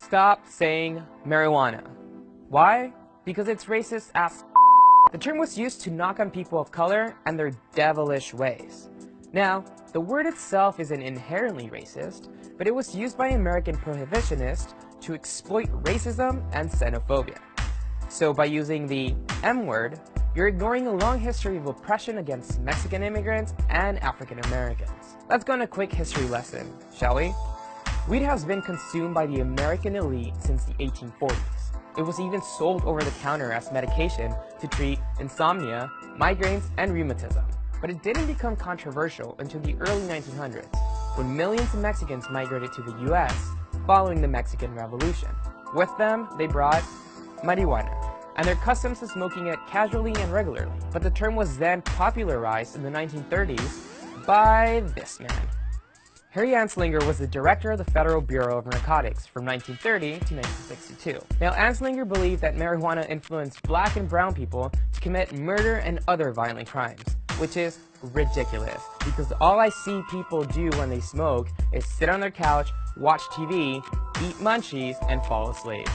Stop saying marijuana. Why? Because it's racist as The term was used to knock on people of color and their devilish ways. Now, the word itself isn't inherently racist, but it was used by American prohibitionists to exploit racism and xenophobia. So by using the M word, you're ignoring a long history of oppression against Mexican immigrants and African Americans. Let's go on a quick history lesson, shall we? Weed has been consumed by the American elite since the 1840s. It was even sold over the counter as medication to treat insomnia, migraines, and rheumatism. But it didn't become controversial until the early 1900s, when millions of Mexicans migrated to the US following the Mexican Revolution. With them, they brought marijuana, and their customs of smoking it casually and regularly. But the term was then popularized in the 1930s by this man. Harry Anslinger was the director of the Federal Bureau of Narcotics from 1930 to 1962. Now, Anslinger believed that marijuana influenced black and brown people to commit murder and other violent crimes, which is ridiculous, because all I see people do when they smoke is sit on their couch, watch TV, eat munchies, and fall asleep.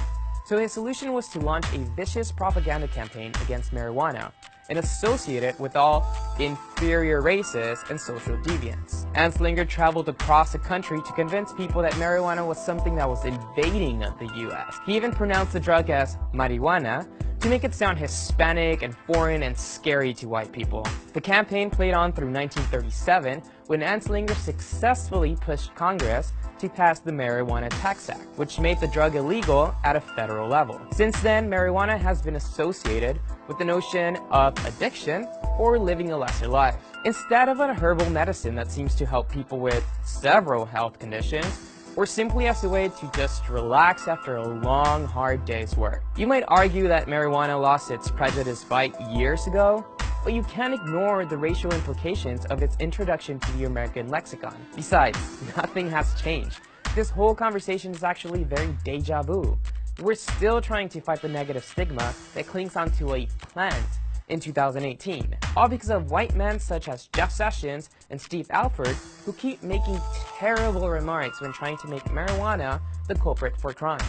So his solution was to launch a vicious propaganda campaign against marijuana and associate it with all inferior races and social deviants. Anslinger traveled across the country to convince people that marijuana was something that was invading the US. He even pronounced the drug as marijuana to make it sound Hispanic and foreign and scary to white people. The campaign played on through 1937 when Anslinger successfully pushed Congress to pass the Marijuana Tax Act, which made the drug illegal at a federal level. Since then, marijuana has been associated with the notion of addiction or living a lesser life. Instead of a herbal medicine that seems to help people with several health conditions, or simply as a way to just relax after a long, hard day's work. You might argue that marijuana lost its prejudice bite years ago, but you can't ignore the racial implications of its introduction to the American lexicon. Besides, nothing has changed. This whole conversation is actually very deja vu. We're still trying to fight the negative stigma that clings onto a plant in 2018, all because of white men such as Jeff Sessions and Steve Alford, who keep making terrible remarks when trying to make marijuana the culprit for crime.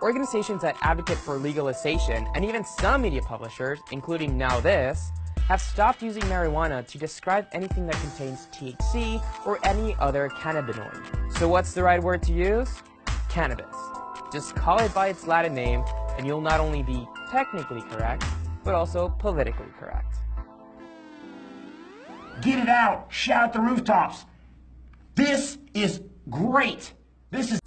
Organizations that advocate for legalization, and even some media publishers, including Now This, have stopped using marijuana to describe anything that contains THC or any other cannabinoid. So what's the right word to use? Cannabis. Just call it by its Latin name, and you'll not only be technically correct, but also politically correct. Get it out! Shout at the rooftops! This is great! This is